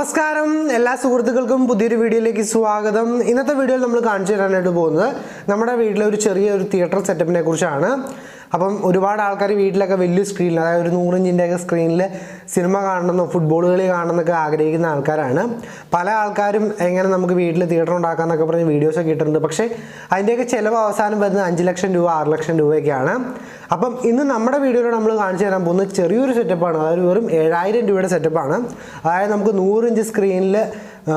നമസ്കാരം എല്ലാ സുഹൃത്തുക്കൾക്കും പുതിയൊരു വീഡിയോയിലേക്ക് സ്വാഗതം. ഇന്നത്തെ വീഡിയോയിൽ നമ്മൾ കാണിച്ചു തരാനായിട്ട് പോകുന്നത് നമ്മുടെ വീട്ടിലെ ഒരു ചെറിയൊരു തിയേറ്റർ സെറ്റപ്പിനെ കുറിച്ചാണ്. അപ്പം ഒരുപാട് ആൾക്കാർ വീട്ടിലൊക്കെ വലിയ സ്ക്രീനിൽ, അതായത് ഒരു 100 ഇഞ്ചിൻ്റെയൊക്കെ സ്ക്രീനിൽ സിനിമ കാണണമെന്നോ ഫുട്ബോൾ കളി കാണണമെന്നൊക്കെ ആഗ്രഹിക്കുന്ന ആൾക്കാരാണ്. പല ആൾക്കാരും എങ്ങനെ നമുക്ക് വീട്ടിൽ തിയേറ്റർ ഉണ്ടാക്കാമെന്നൊക്കെ പറഞ്ഞ് വീഡിയോസൊക്കെ ഇട്ടിട്ടുണ്ട്. പക്ഷേ അതിൻ്റെയൊക്കെ ചിലവ് അവസാനം വരുന്നത് 5 ലക്ഷം രൂപ 6 ലക്ഷം രൂപയൊക്കെയാണ്. അപ്പം ഇന്ന് നമ്മുടെ വീഡിയോയിൽ നമ്മൾ കാണിച്ചു തരാൻ പോകുന്നത് ചെറിയൊരു സെറ്റപ്പാണ്. അതായത് വെറും 7000 രൂപയുടെ സെറ്റപ്പാണ്. അതായത് നമുക്ക് 100 ഇഞ്ച് സ്ക്രീനിൽ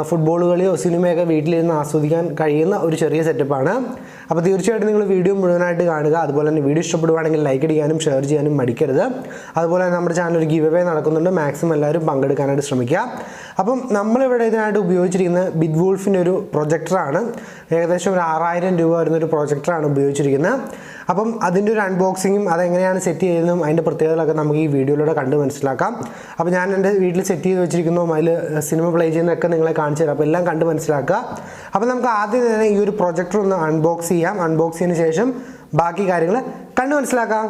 ഫുട്ബോൾ കളിയോ സിനിമയൊക്കെ വീട്ടിലിരുന്ന് ആസ്വദിക്കാൻ കഴിയുന്ന ഒരു ചെറിയ സെറ്റപ്പാണ്. അപ്പോൾ തീർച്ചയായിട്ടും നിങ്ങൾ വീഡിയോ മുഴുവനായിട്ട് കാണുക. അതുപോലെ തന്നെ വീഡിയോ ഇഷ്ടപ്പെടുവാണെങ്കിൽ ലൈക്ക് അടിക്കാനും ഷെയർ ചെയ്യാനും മടിക്കരുത്. അതുപോലെ തന്നെ നമ്മുടെ ചാനൽ ഒരു ഗിവ് അവേ നടക്കുന്നുണ്ട്. മാക്സിമം എല്ലാവരും പങ്കെടുക്കാനായിട്ട് ശ്രമിക്കുക. അപ്പം നമ്മളിവിടെ ഇതിനായിട്ട് ഉപയോഗിച്ചിരിക്കുന്നത് ബിഗ് വൂൾഫിൻ്റെ ഒരു പ്രൊജക്ടറാണ്. ഏകദേശം ഒരു 6000 രൂപ വരുന്നൊരു പ്രൊജക്ടറാണ് ഉപയോഗിച്ചിരിക്കുന്നത്. അപ്പം അതിൻ്റെ ഒരു അൺബോക്സിങ്ങും അതെങ്ങനെയാണ് സെറ്റ് ചെയ്യുന്നതും അതിൻ്റെ പ്രത്യേകതകളൊക്കെ നമുക്ക് ഈ വീഡിയോയിലൂടെ കണ്ട് മനസ്സിലാക്കാം. അപ്പോൾ ഞാൻ എൻ്റെ വീട്ടിൽ സെറ്റ് ചെയ്ത് വെച്ചിരിക്കുന്നതും അതിൽ സിനിമ പ്ലേ ചെയ്യുന്നതൊക്കെ നിങ്ങളെ കാണിച്ചു തരാം. അപ്പോൾ എല്ലാം കണ്ട് മനസ്സിലാക്കുക. അപ്പോൾ നമുക്ക് ആദ്യം തന്നെ ഈ ഒരു പ്രൊജക്ടർ ഒന്ന് അൺബോക്സ് ചെയ്യാം. അൺബോക്സ് ചെയ്തതിന് ശേഷം ബാക്കി കാര്യങ്ങൾ കണ്ട് മനസ്സിലാക്കാം.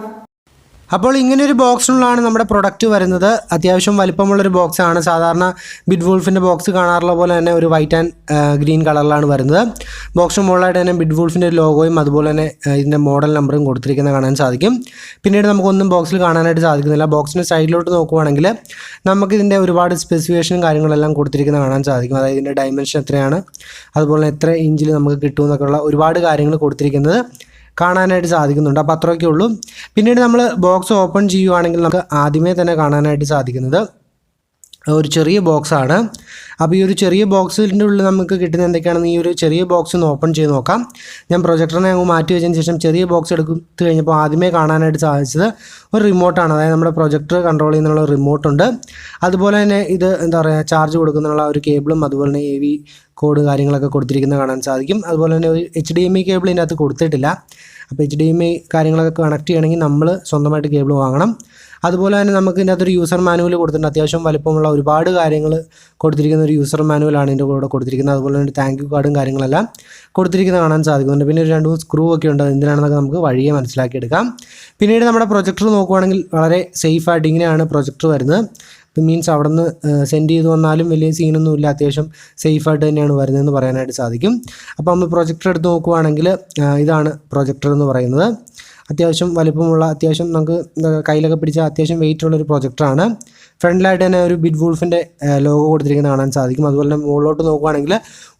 അപ്പോൾ ഇങ്ങനെയൊരു ബോക്സിനുള്ളതാണ് നമ്മുടെ പ്രൊഡക്റ്റ് വരുന്നത്. അത്യാവശ്യം വലിപ്പമുള്ളൊരു ബോക്സാണ്. സാധാരണ ബിഗ് വൂൾഫിൻ്റെ ബോക്സ് കാണാറുള്ള പോലെ തന്നെ ഒരു വൈറ്റ് ആൻഡ് ഗ്രീൻ കളറിലാണ് വരുന്നത്. ബോക്സിന് മുകളിലായിട്ട് തന്നെ ബിഗ് വൂൾഫിൻ്റെ ലോഗോയും അതുപോലെ തന്നെ ഇതിൻ്റെ മോഡൽ നമ്പറും കൊടുത്തിരിക്കുന്നത് കാണാൻ സാധിക്കും. പിന്നീട് നമുക്കൊന്നും ബോക്സിൽ കാണാനായിട്ട് സാധിക്കുന്നില്ല. ബോക്സിൻ്റെ സൈഡിലോട്ട് നോക്കുവാണെങ്കിൽ നമുക്കിതിൻ്റെ ഒരുപാട് സ്പെസിഫിക്കേഷനും കാര്യങ്ങളെല്ലാം കൊടുത്തിരിക്കുന്നത് കാണാൻ സാധിക്കും. അതായത് ഇതിൻ്റെ ഡയമെൻഷൻ എത്രയാണ്, അതുപോലെ എത്ര ഇഞ്ചിൽ നമുക്ക് കിട്ടുമെന്നൊക്കെയുള്ള ഒരുപാട് കാര്യങ്ങൾ കൊടുത്തിരിക്കുന്നത് കാണാനായിട്ട് സാധിക്കുന്നുണ്ട്. അപ്പോൾ അത്രയൊക്കെ ഉള്ളൂ. പിന്നീട് നമ്മൾ ബോക്സ് ഓപ്പൺ ചെയ്യുവാണെങ്കിൽ നമുക്ക് ആദ്യമേ തന്നെ കാണാനായിട്ട് സാധിക്കുന്നത് ഒരു ചെറിയ ബോക്സാണ്. അപ്പോൾ ഈ ഒരു ചെറിയ ബോക്സിൻ്റെ ഉള്ളിൽ നമുക്ക് കിട്ടുന്ന എന്തൊക്കെയാണെന്ന് ഈ ഒരു ചെറിയ ബോക്സ് ഒന്ന് ഓപ്പൺ ചെയ്ത് നോക്കാം. ഞാൻ പ്രൊജക്ടറിനെ അങ്ങ് മാറ്റി വെച്ചതിന് ശേഷം ചെറിയ ബോക്സ് എടുത്ത് കഴിഞ്ഞപ്പോൾ ആദ്യമേ കാണാനായിട്ട് സാധിച്ചത് ഒരു റിമോട്ടാണ്. അതായത് നമ്മുടെ പ്രൊജക്ടർ കൺട്രോൾ ചെയ്യുന്നുള്ള റിമോട്ടുണ്ട്. അതുപോലെ തന്നെ ഇത് എന്താ പറയുക, ചാർജ് കൊടുക്കുന്നുള്ള ഒരു കേബിളും അതുപോലെ തന്നെ AV കോഡ് കാര്യങ്ങളൊക്കെ കൊടുത്തിരിക്കുന്നത് കാണാൻ സാധിക്കും. അതുപോലെ തന്നെ ഒരു HDMI കേബിൾ ഇതിനകത്ത് കൊടുത്തിട്ടില്ല. അപ്പോൾ HDMI കാര്യങ്ങളൊക്കെ കണക്ട് ചെയ്യണമെങ്കിൽ നമ്മൾ സ്വന്തമായിട്ട് കേബിൾ വാങ്ങണം. അതുപോലെ തന്നെ നമുക്ക് ഇതിനകത്തൊരു യൂസർ മാനുവൽ കൊടുത്തിട്ടുണ്ട്. അത്യാവശ്യം വലിപ്പമുള്ള ഒരുപാട് കാര്യങ്ങൾ കൊടുത്തിരിക്കുന്ന ഒരു യൂസർ മാനുവലാണ് ഇതിൻ്റെ കൂടെ കൊടുത്തിരിക്കുന്നത്. അതുപോലെ തന്നെ താങ്ക് യു കാർഡും കാര്യങ്ങളെല്ലാം കൊടുത്തിരിക്കുന്നത് കാണാൻ സാധിക്കുന്നുണ്ട്. പിന്നെ ഒരു 2 സ്ക്രൂ ഒക്കെ ഉണ്ട്. എന്തിനാണെന്നൊക്കെ നമുക്ക് വഴിയെ മനസ്സിലാക്കിയെടുക്കാം. പിന്നീട് നമ്മുടെ പ്രൊജക്ടർ നോക്കുവാണെങ്കിൽ വളരെ സേഫായിട്ട് ഇങ്ങനെയാണ് പ്രൊജക്ടർ വരുന്നത്. മീൻസ് അവിടെ നിന്ന് സെൻഡ് ചെയ്ത് വന്നാലും വലിയ സീനൊന്നുമില്ല, അത്യാവശ്യം സേഫായിട്ട് തന്നെയാണ് വരുന്നതെന്ന് പറയാനായിട്ട് സാധിക്കും. അപ്പോൾ നമ്മൾ പ്രൊജക്ടർ എടുത്ത് നോക്കുവാണെങ്കിൽ ഇതാണ് പ്രൊജക്ടർ എന്ന് പറയുന്നത്. അത്യാവശ്യം വലിപ്പമുള്ള, അത്യാവശ്യം നമുക്ക് കയ്യിലൊക്കെ പിടിച്ചാൽ അത്യാവശ്യം വെയിറ്റ് ഉള്ളൊരു പ്രൊജക്ടറാണ്. ഫ്രണ്ടിലായിട്ട് തന്നെ ഒരു ബിഗ് വൂൾഫിൻ്റെ ലോഗോ കൊടുത്തിരിക്കുന്നത് കാണാൻ സാധിക്കും. അതുപോലെ തന്നെ മുകളിലോട്ട് നോക്കുവാണെങ്കിൽ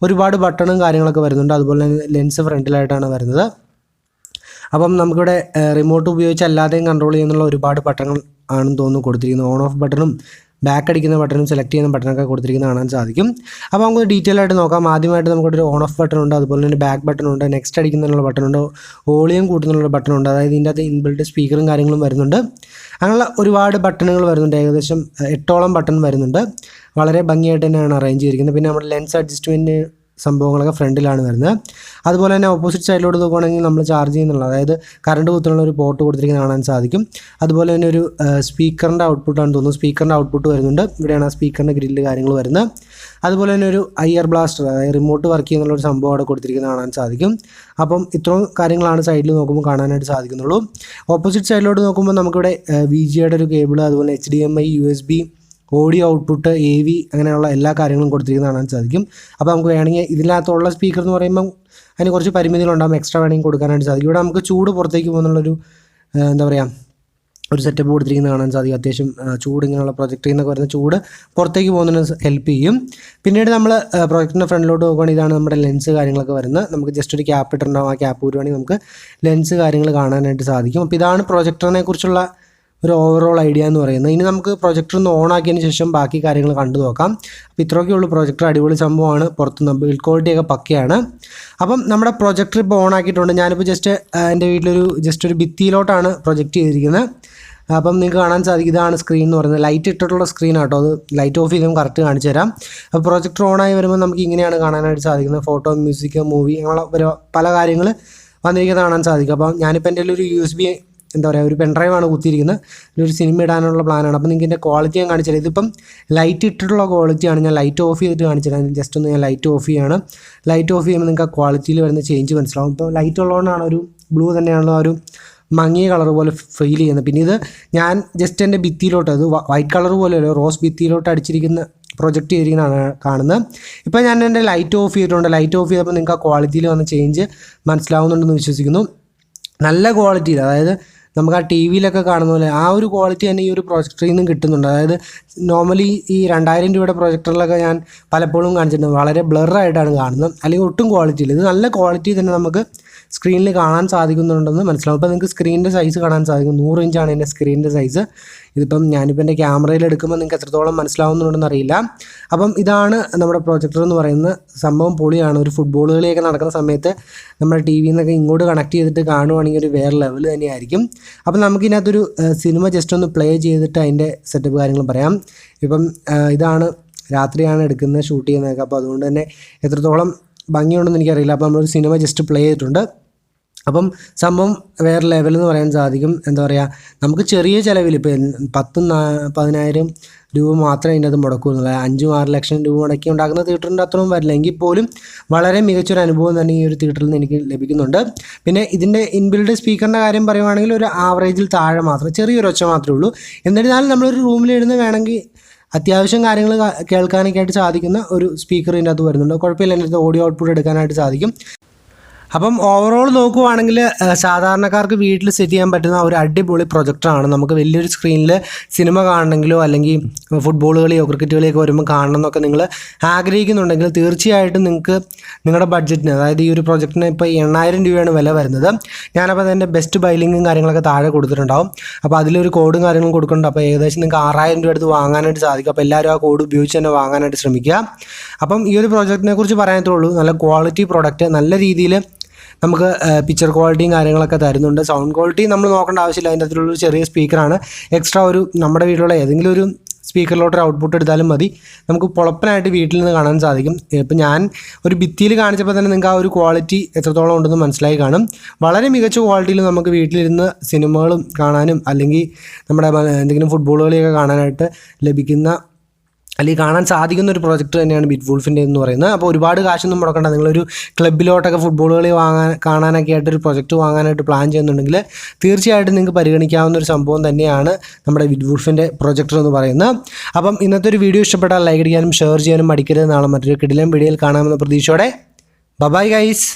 ഒരുപാട് ബട്ടണും കാര്യങ്ങളൊക്കെ വരുന്നുണ്ട്. അതുപോലെ തന്നെ ലെൻസ് ഫ്രണ്ടിലായിട്ടാണ് വരുന്നത്. അപ്പം നമുക്കിവിടെ റിമോട്ട് ഉപയോഗിച്ച് അല്ലാതെയും കൺട്രോൾ ചെയ്യുന്നുള്ള ഒരുപാട് ബട്ടണുകൾ ആണെന്ന് തോന്നുന്നു കൊടുത്തിരിക്കുന്നത്. ഓൺ ഓഫ് ബട്ടണും ബാക്ക് അടിക്കുന്ന ബട്ടണും സെലക്ട് ചെയ്യുന്ന ബട്ടണൊക്കെ കൊടുത്തിരിക്കുന്നത് കാണാൻ സാധിക്കും. അപ്പോൾ നമുക്ക് ഡീറ്റെയിൽ ആയിട്ട് നോക്കാം. ആദ്യമായിട്ട് നമുക്കൊരു ഓൺ ഓഫ് ബട്ടൺ ഉണ്ട്, അതുപോലെ തന്നെ ബാക്ക് ബട്ടൺ ഉണ്ട്, നെക്സ്റ്റ് അടിക്കുന്നതിനുള്ള ബട്ടൺ ഉണ്ട്, വോളിയം കൂട്ടുന്നുള്ള ബട്ടൺ ഉണ്ട്. അതായത് ഇതിൻ്റെ അകത്ത് ഇൻബിൽറ്റ് സ്പീക്കറും കാര്യങ്ങളും വരുന്നുണ്ട്. അങ്ങനെയുള്ള ഒരുപാട് ബട്ടണുകൾ വരുന്നുണ്ട്. ഏകദേശം 8ഓളം ബട്ടൺ വരുന്നുണ്ട്. വളരെ ഭംഗിയായിട്ട് തന്നെയാണ് അറേഞ്ച് ചെയ്തിരിക്കുന്നത്. പിന്നെ നമ്മുടെ ലെൻസ് അഡ്ജസ്റ്റ്മെൻറ്റ് സംഭവങ്ങളൊക്കെ ഫ്രണ്ടിലാണ് വരുന്നത്. അതുപോലെ തന്നെ ഓപ്പോസിറ്റ് സൈഡിലോട്ട് നോക്കുകയാണെങ്കിൽ നമ്മൾ ചാർജ് ചെയ്യുന്നുള്ള, അതായത് കറണ്ട് കുത്തുന്നുള്ള ഒരു പോർട്ട് കൊടുത്തിരിക്കുന്നത് കാണാൻ സാധിക്കും. അതുപോലെ തന്നെ ഒരു സ്പീക്കറിൻ്റെ ഔട്ട്പുട്ടാണെന്ന് തോന്നുന്നു. സ്പീക്കറിൻ്റെ ഔട്ട്പുട്ട് വരുന്നുണ്ട്. ഇവിടെയാണ് ആ സ്പീക്കറിൻ്റെ ഗ്രില്ല് കാര്യങ്ങൾ വരുന്നത്. അതുപോലെ തന്നെ ഒരു IR ബ്ലാസ്റ്റർ, അതായത് റിമോട്ട് വർക്ക് ചെയ്യുന്നുള്ള ഒരു സംഭവം അവിടെ കൊടുത്തിരിക്കുന്നത് കാണാൻ സാധിക്കും. അപ്പം ഇത്രയും കാര്യങ്ങളാണ് സൈഡിൽ നോക്കുമ്പോൾ കാണാനായിട്ട് സാധിക്കുന്നുള്ളൂ. ഓപ്പോസിറ്റ് സൈഡിലോട്ട് നോക്കുമ്പോൾ നമുക്കിവിടെ VGAയുടെ ഒരു കേബിൾ, അതുപോലെ HDMI, USB, audio output, AV അങ്ങനെയുള്ള എല്ലാ കാര്യങ്ങളും കൊടുത്തിരിക്കുന്നത് കാണാൻ സാധിക്കും. അപ്പോൾ നമുക്ക് വേണമെങ്കിൽ ഇതിനകത്തുള്ള സ്പീക്കർ എന്ന് പറയുമ്പം അതിന് കുറച്ച് പരിമിതികളുണ്ടാകും. എക്സ്ട്രാ വേണമെങ്കിൽ കൊടുക്കാനായിട്ട് സാധിക്കും. ഇവിടെ നമുക്ക് ചൂട് പുറത്തേക്ക് പോകുന്നുള്ളൊരു എന്താ പറയുക, ഒരു സെറ്റപ്പ് കൊടുത്തിരിക്കുന്നത് കാണാൻ സാധിക്കും. അത്യാവശ്യം ചൂട്, ഇങ്ങനെയുള്ള പ്രൊജക്റ്റിൽ നിന്നൊക്കെ വരുന്ന ചൂട് പുറത്തേക്ക് പോകുന്നതിന് ഹെൽപ്പ് ചെയ്യും. പിന്നീട് നമ്മൾ പ്രൊജക്റ്റിൻ്റെ ഫ്രണ്ടിലോട്ട് നോക്കുകയാണെങ്കിൽ ഇതാണ് നമ്മുടെ ലെൻസ് കാര്യങ്ങളൊക്കെ വരുന്നത്. നമുക്ക് ജസ്റ്റ് ഒരു ക്യാപ്പ് ഇട്ടുണ്ടാകും. ആ ക്യാപ്പ് വരുവാണെങ്കിൽ നമുക്ക് ലെൻസ് കാര്യങ്ങൾ കാണാനായിട്ട് സാധിക്കും. അപ്പോൾ ഇതാണ് പ്രൊജക്ടറിനെ കുറിച്ചുള്ള ഒരു ഓവറോൾ ഐഡിയ എന്ന് പറയുന്നത്. ഇനി നമുക്ക് പ്രൊജക്ടർ ഒന്ന് ഓൺ ആക്കിയതിന് ശേഷം ബാക്കി കാര്യങ്ങൾ കണ്ടു നോക്കാം. അപ്പോൾ ഇത്രയൊക്കെ ഉള്ളൂ. പ്രൊജക്ടർ അടിപൊളി സംഭവമാണ്. പുറത്തുനിന്ന് ബിൽഡ് ക്വാളിറ്റിയൊക്കെ പക്കയാണ്. അപ്പം നമ്മുടെ പ്രൊജക്ടർ ഇപ്പോൾ ഓൺ ആക്കിയിട്ടുണ്ട്. ഞാനിപ്പോൾ എൻ്റെ വീട്ടിലൊരു ഒരു ഭിത്തിയിലോട്ടാണ് പ്രൊജക്റ്റ് ചെയ്തിരിക്കുന്നത്. അപ്പം നിങ്ങൾക്ക് കാണാൻ സാധിക്കും, ഇതാണ് സ്ക്രീൻ എന്ന് പറയുന്നത്. ലൈറ്റ് ഇട്ടിട്ടുള്ള സ്ക്രീൻ ആട്ടോ. അത് ലൈറ്റ് ഓഫ് ചെയ്തും കറക്റ്റ് കാണിച്ചു തരാം. അപ്പോൾ പ്രൊജക്ടർ ഓണായി വരുമ്പോൾ നമുക്ക് ഇങ്ങനെയാണ് കാണാനായിട്ട് സാധിക്കുന്നത്. ഫോട്ടോ, മ്യൂസിക്, മൂവി അങ്ങനെയുള്ള പല കാര്യങ്ങൾ വന്നിരിക്കുന്നത് കാണാൻ സാധിക്കും. അപ്പം ഞാനിപ്പോൾ എൻ്റെ ഒരു USB എന്താ പറയുക, ഒരു പെൻഡ്രൈവാണ് കുത്തിയിരിക്കുന്നത്. ഒരു സിനിമ ഇടാനുള്ള പ്ലാനാണ്. അപ്പോൾ നിങ്ങൾക്ക് ഇതിൻ്റെ ക്വാളിറ്റി ഞാൻ കാണിച്ചു തരാം. ഇതിപ്പം ലൈറ്റ് ഇട്ടിട്ടുള്ള ക്വാളിറ്റിയാണ്. ഞാൻ ലൈറ്റ് ഓഫ് ചെയ്തിട്ട് കാണിച്ചു തരാം. ജസ്റ്റ് ഒന്ന് ഞാൻ ലൈറ്റ് ഓഫ് ചെയ്യാണ്. ലൈറ്റ് ഓഫ് ചെയ്യുമ്പോൾ നിങ്ങൾക്ക് ആ ക്വാളിറ്റിയിൽ വരുന്ന ചേഞ്ച് മനസ്സിലാവും. ഇപ്പോൾ ലൈറ്റ് ഉള്ളതുകൊണ്ടാണ് ഒരു ബ്ലൂ തന്നെയാണല്ലോ ഒരു മങ്ങിയ കളർ പോലെ ഫീൽ ചെയ്യുന്നത്. പിന്നെ ഇത് ഞാൻ ജസ്റ്റ് എൻ്റെ ഭിത്തിയിലോട്ട്, അത് വൈറ്റ് കളർ പോലെയല്ലോ, റോസ് ഭിത്തിയിലോട്ട് അടിച്ചിരിക്കുന്ന പ്രൊജക്റ്റ് ചെയ്തിരിക്കുന്നതാണ് കാണുന്നത്. ഇപ്പോൾ ഞാൻ എൻ്റെ ലൈറ്റ് ഓഫ് ചെയ്തിട്ടുണ്ട്. ലൈറ്റ് ഓഫ് ചെയ്തപ്പോൾ നിങ്ങൾക്ക് ആ ക്വാളിറ്റിയിൽ വന്ന ചേഞ്ച് മനസ്സിലാവുന്നുണ്ടെന്ന് വിശ്വസിക്കുന്നു. നല്ല ക്വാളിറ്റിയിൽ, അതായത് നമുക്ക് ആ ടി വിയിലൊക്കെ കാണുന്ന പോലെ ആ ഒരു ക്വാളിറ്റി തന്നെ ഈ ഒരു പ്രൊജക്ടറിൽ നിന്നും കിട്ടുന്നുണ്ട്. അതായത് നോർമലി ഈ 2000 രൂപയുടെ പ്രൊജക്ടറിലൊക്കെ ഞാൻ പലപ്പോഴും കാണിച്ചിട്ടുണ്ട്, വളരെ ബ്ലറായിട്ടാണ് കാണുന്നത്, അല്ലെങ്കിൽ ഒട്ടും ക്വാളിറ്റി ഇല്ല. ഇത് നല്ല ക്വാളിറ്റി തന്നെ നമുക്ക് സ്ക്രീനിൽ കാണാൻ സാധിക്കുന്നുണ്ടെന്ന് മനസ്സിലാവും. ഇപ്പോൾ നിങ്ങൾക്ക് സ്ക്രീനിൻ്റെ സൈസ് കാണാൻ സാധിക്കും. 100 ഇഞ്ചാണ് എൻ്റെ സ്ക്രീനിൻ്റെ സൈസ്. ഇതിപ്പം ഞാനിപ്പോൾ എൻ്റെ ക്യാമറയിൽ എടുക്കുമ്പോൾ നിങ്ങൾക്ക് എത്രത്തോളം മനസ്സിലാവുന്നുണ്ടെന്ന് അറിയില്ല. അപ്പം ഇതാണ് നമ്മുടെ പ്രൊജക്ടർ എന്ന് പറയുന്ന സംഭവം. പൊളിയാണ്. ഒരു ഫുട്ബോൾ കളിയൊക്കെ നടക്കുന്ന സമയത്ത് നമ്മുടെ ടി വിയിൽ നിന്നൊക്കെ ഇങ്ങോട്ട് കണക്ട് ചെയ്തിട്ട് കാണുവാണെങ്കിൽ ഒരു വേറെ ലെവൽ തന്നെയായിരിക്കും. അപ്പം നമുക്കിതിനകത്തൊരു സിനിമ ജസ്റ്റ് ഒന്ന് പ്ലേ ചെയ്തിട്ട് അതിൻ്റെ സെറ്റപ്പ് കാര്യങ്ങൾ പറയാം. ഇപ്പം ഇതാണ് രാത്രിയാണ് എടുക്കുന്നത്, ഷൂട്ട് ചെയ്യുന്നതൊക്കെ. അപ്പോൾ അതുകൊണ്ട് തന്നെ എത്രത്തോളം ഭംഗിയുണ്ടെന്ന് എനിക്കറിയില്ല. അപ്പോൾ നമ്മളൊരു സിനിമ ജസ്റ്റ് പ്ലേ ചെയ്തിട്ടുണ്ട്. അപ്പം സംഭവം വേറെ ലെവൽ എന്ന് പറയാൻ സാധിക്കും. എന്താ പറയുക, നമുക്ക് ചെറിയ ചിലവിൽ ഇപ്പോൾ 10,000-10,000 രൂപ മാത്രമേ ഇതിൻ്റെ അത് മുടക്കുന്നുള്ളൂ. 5-6 ലക്ഷം രൂപ മുടക്കി ഉണ്ടാക്കുന്ന തിയേറ്ററിൻ്റെ അത്രയും വരില്ല. എങ്കിൽ പോലും വളരെ മികച്ചൊരു അനുഭവം തന്നെ ഈ ഒരു തിയേറ്ററിൽ നിന്ന് എനിക്ക് ലഭിക്കുന്നുണ്ട്. പിന്നെ ഇതിൻ്റെ ഇൻബിൽഡ് സ്പീക്കറിൻ്റെ കാര്യം പറയുവാണെങ്കിൽ ഒരു ആവറേജിൽ താഴെ മാത്രം, ചെറിയൊരു ഒച്ച മാത്രമേ ഉള്ളൂ. എന്നിരുന്നാലും നമ്മളൊരു റൂമിലിരുന്ന് വേണമെങ്കിൽ അത്യാവശ്യം കാര്യങ്ങൾ കേൾക്കാനൊക്കെ ആയിട്ട് സാധിക്കുന്ന ഒരു സ്പീക്കർ ഇതിൻ്റെ അകത്ത് വരുന്നുണ്ട്. കുഴപ്പമില്ല, എൻ്റെ അടുത്ത് ഓഡിയോ ഔട്ട്പുട്ട് എടുക്കാനായിട്ട് സാധിക്കും. അപ്പം ഓവറോൾ നോക്കുവാണെങ്കിൽ സാധാരണക്കാർക്ക് വീട്ടിൽ സെറ്റ് ചെയ്യാൻ പറ്റുന്ന ഒരു അടിപൊളി പ്രൊജക്ടറാണ്. നമുക്ക് വലിയൊരു സ്ക്രീനിൽ സിനിമ കാണണമെങ്കിലോ അല്ലെങ്കിൽ ഫുട്ബോൾ കളിയോ ക്രിക്കറ്റ് കളിയൊക്കെ വരുമ്പോൾ കാണണം എന്നൊക്കെ നിങ്ങൾ ആഗ്രഹിക്കുന്നുണ്ടെങ്കിൽ തീർച്ചയായിട്ടും നിങ്ങൾക്ക് നിങ്ങളുടെ ബഡ്ജറ്റിന്, അതായത് ഈ ഒരു പ്രൊജക്റ്റിന് ഇപ്പോൾ 8,000 രൂപയാണ് വില വരുന്നത്. ഞാനപ്പോൾ അതിൻ്റെ ബെസ്റ്റ് ബൈ ലിങ്കും കാര്യങ്ങളൊക്കെ താഴെ കൊടുത്തിട്ടുണ്ടാവും. അപ്പോൾ അതിലൊരു കോഡും കാര്യങ്ങളും കൊടുക്കുന്നുണ്ട്. അപ്പോൾ ഏകദേശം നിങ്ങൾക്ക് 6,000 രൂപ അടുത്ത് വാങ്ങാനായിട്ട് സാധിക്കും. അപ്പോൾ എല്ലാവരും ആ കോഡ് ഉപയോഗിച്ച് തന്നെ വാങ്ങാനായിട്ട് ശ്രമിക്കുക. അപ്പം ഈ ഒരു പ്രൊജക്റ്റിനെ കുറിച്ച് പറയാനേ ഉള്ളൂ. നല്ല ക്വാളിറ്റി പ്രൊഡക്റ്റ്, നല്ല രീതിയിൽ നമുക്ക് പിക്ചർ ക്വാളിറ്റിയും കാര്യങ്ങളൊക്കെ തരുന്നുണ്ട്. സൗണ്ട് ക്വാളിറ്റി നമ്മൾ നോക്കേണ്ട ആവശ്യമില്ല. അതിൻ്റെ അകത്തുള്ളൊരു ചെറിയ സ്പീക്കറാണ്. എക്സ്ട്രാ ഒരു നമ്മുടെ വീട്ടിലുള്ള ഏതെങ്കിലും ഒരു സ്പീക്കറിലോട്ട് ഔട്ട്പുട്ട് എടുത്താലും മതി. നമുക്ക് പൊളപ്പനായിട്ട് വീട്ടിൽ നിന്ന് കാണാൻ സാധിക്കും. ഇപ്പം ഞാൻ ഒരു ഭിത്തിയിൽ കാണിച്ചപ്പോൾ തന്നെ നിങ്ങൾക്ക് ആ ഒരു ക്വാളിറ്റി എത്രത്തോളം ഉണ്ടെന്ന് മനസ്സിലായി കാണും. വളരെ മികച്ച ക്വാളിറ്റിയിൽ നമുക്ക് വീട്ടിലിരുന്ന് സിനിമകളും കാണാനും അല്ലെങ്കിൽ നമ്മുടെ എന്തെങ്കിലും ഫുട്ബോൾ കളിയൊക്കെ കാണാനായിട്ട് ലഭിക്കുന്ന അല്ലെങ്കിൽ കാണാൻ സാധിക്കുന്ന ഒരു പ്രോജക്റ്റ് തന്നെയാണ് ബിറ്റ് വൂൾഫിൻ്റെ എന്ന് പറയുന്നത്. അപ്പോൾ ഒരുപാട് കാശൊന്നും മുടക്കണ്ട. നിങ്ങളൊരു ക്ലബ്ബിലോട്ടൊക്കെ ഫുട്ബോൾ കളി കാണാനൊക്കെ ആയിട്ടൊരു പ്രൊജക്റ്റ് വാങ്ങാനായിട്ട് പ്ലാൻ ചെയ്യുന്നുണ്ടെങ്കിൽ തീർച്ചയായിട്ടും നിങ്ങൾക്ക് പരിഗണിക്കാവുന്ന ഒരു സംഭവം തന്നെയാണ് നമ്മുടെ ബിറ്റ് വൂൾഫിൻ്റെ പ്രൊജക്ടർ എന്ന് പറയുന്നത്. അപ്പം ഇന്നത്തെ ഒരു വീഡിയോ ഇഷ്ടപ്പെട്ടാൽ ലൈക്ക് അടിക്കാനും ഷെയർ ചെയ്യാനും മടിക്കരുത്. നാളെ മറ്റൊരു കിടിലൻ വീഡിയോയിൽ കാണാമെന്ന പ്രതീക്ഷയോടെ ബൈ ഗൈസ്.